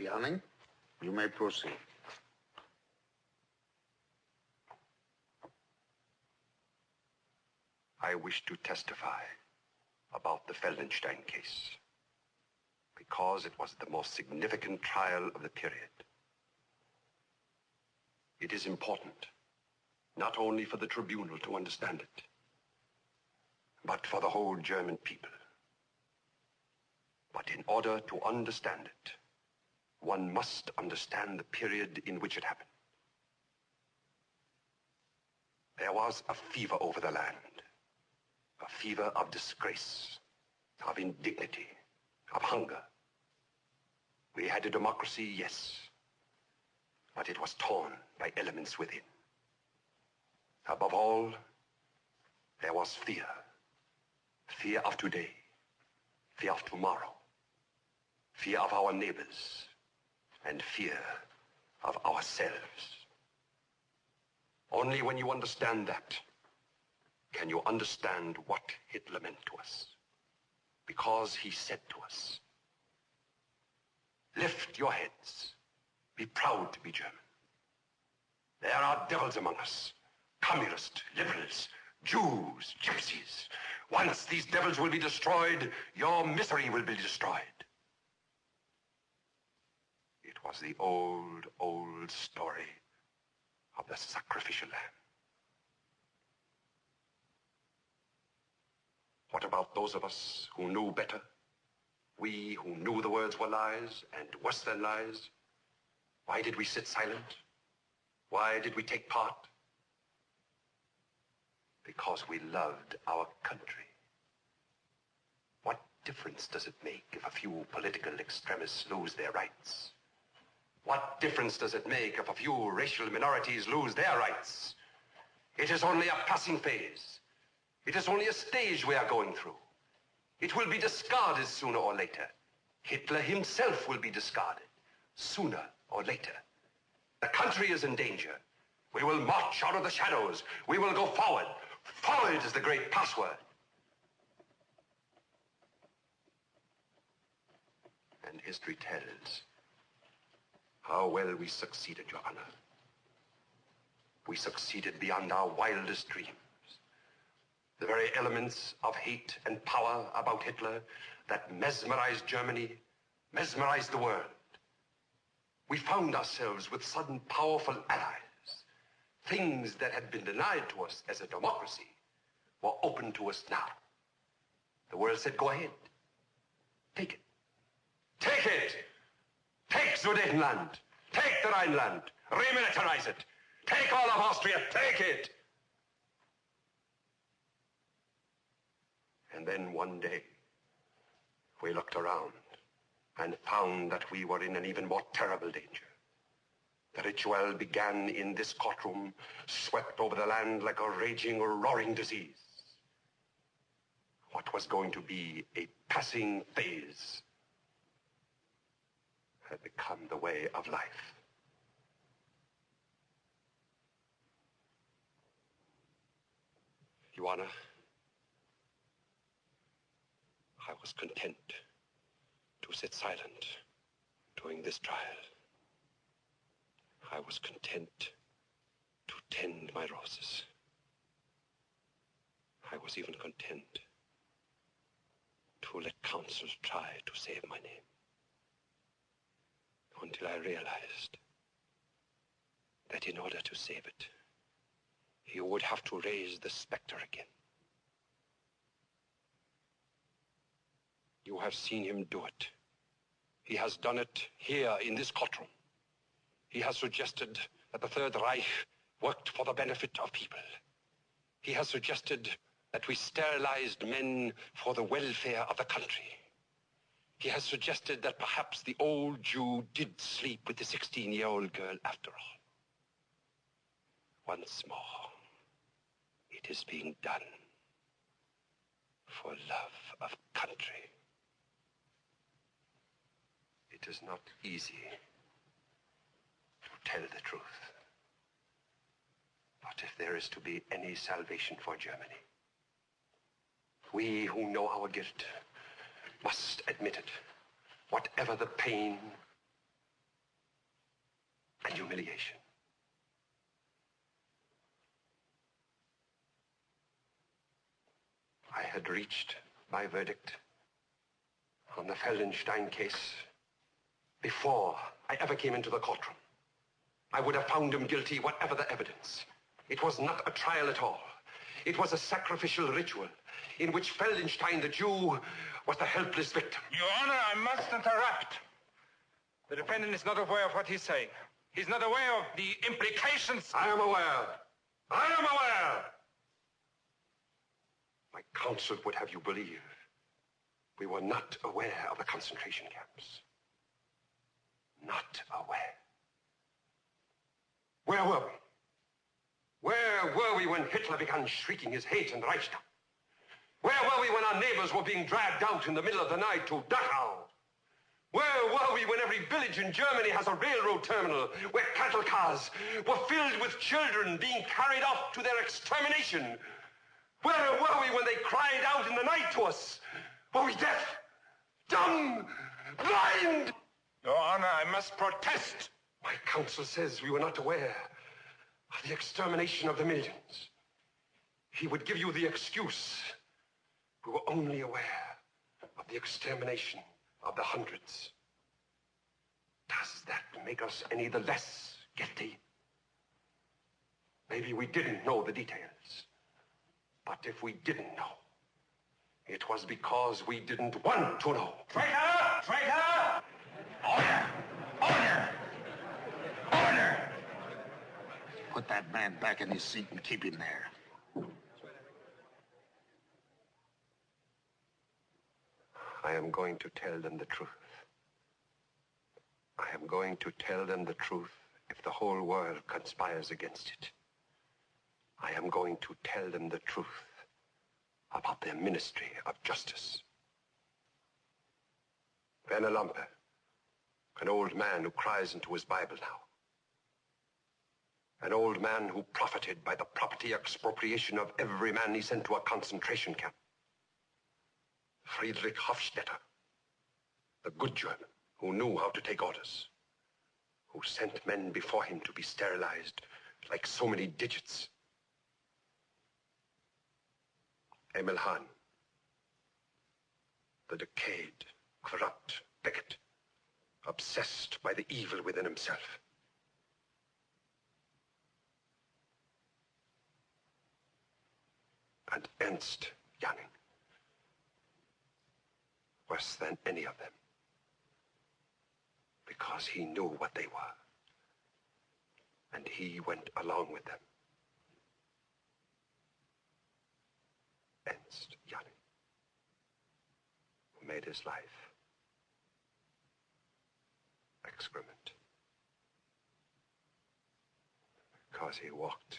Janning, you may proceed. I wish to testify about the Feldenstein case because it was the most significant trial of the period. It is important, not only for the tribunal to understand it, but for the whole German people. But in order to understand it, one must understand the period in which it happened. There was a fever over the land, a fever of disgrace, of indignity, of hunger. We had a democracy, yes, but it was torn by elements within. Above all, there was fear. Fear of today, fear of tomorrow, fear of our neighbors, and fear of ourselves. Only when you understand that can you understand what Hitler meant to us. Because he said to us, lift your heads, be proud to be German. There are devils among us, communists, liberals, Jews, gypsies. Once these devils will be destroyed, your misery will be destroyed. It was the old, old story of the sacrificial lamb. What about those of us who knew better? We who knew the words were lies and worse than lies? Why did we sit silent? Why did we take part? Because we loved our country. What difference does it make if a few political extremists lose their rights? What difference does it make if a few racial minorities lose their rights? It is only a passing phase. It is only a stage we are going through. It will be discarded sooner or later. Hitler himself will be discarded sooner or later. The country is in danger. We will march out of the shadows. We will go forward. Forward is the great password. And history tells how well we succeeded, Your Honor. We succeeded beyond our wildest dreams. The very elements of hate and power about Hitler that mesmerized Germany, mesmerized the world. We found ourselves with sudden powerful allies. Things that had been denied to us as a democracy were open to us now. The world said, go ahead. Take it. Take it! Take Sudetenland. Take the Rhineland. Remilitarize it. Take all of Austria. Take it! And then one day, we looked around and found that we were in an even more terrible danger. The ritual began in this courtroom, swept over the land like a raging, roaring disease. What was going to be a passing phase had become the way of life. Your Honor, I was content to sit silent during this trial. I was content to tend my roses. I was even content to let counsel try to save my name. Until I realized that in order to save it, you would have to raise the specter again. You have seen him do it. He has done it here in this courtroom. He has suggested that the Third Reich worked for the benefit of people. He has suggested that we sterilized men for the welfare of the country. He has suggested that perhaps the old Jew did sleep with the 16-year-old girl after all. Once more, it is being done for love of country. It is not easy to tell the truth. But if there is to be any salvation for Germany, we who know our guilt must admit it, whatever the pain, and humiliation. I had reached my verdict on the Feldenstein case before I ever came into the courtroom. I would have found him guilty, whatever the evidence. It was not a trial at all. It was a sacrificial ritual in which Feldenstein, the Jew, was the helpless victim. Your Honor, I must interrupt. The defendant is not aware of what he's saying. He's not aware of the implications. I am aware. I am aware. My counsel would have you believe we were not aware of the concentration camps. Not aware. Where were we? Where were we when Hitler began shrieking his hate in the Reichstag? Where were we when our neighbors were being dragged out in the middle of the night to Dachau? Where were we when every village in Germany has a railroad terminal where cattle cars were filled with children being carried off to their extermination? Where were we when they cried out in the night to us? Were we deaf, dumb, blind? Your Honor, I must protest. My counsel says we were not aware of the extermination of the millions. He would give you the excuse. We were only aware of the extermination of the hundreds. Does that make us any the less guilty? Maybe we didn't know the details. But if we didn't know, it was because we didn't want to know. Traitor! Traitor! Order! Order! Order! Put that man back in his seat and keep him there. I am going to tell them the truth. I am going to tell them the truth if the whole world conspires against it. I am going to tell them the truth about their ministry of justice. Werner Lampe, an old man who cries into his Bible now. An old man who profited by the property expropriation of every man he sent to a concentration camp. Friedrich Hofstetter, the good German who knew how to take orders, who sent men before him to be sterilized like so many digits. Emil Hahn, the decayed, corrupt bigot, obsessed by the evil within himself. And Ernst Janning, worse than any of them, because he knew what they were, and he went along with them. Ernst Janning, who made his life excrement, because he walked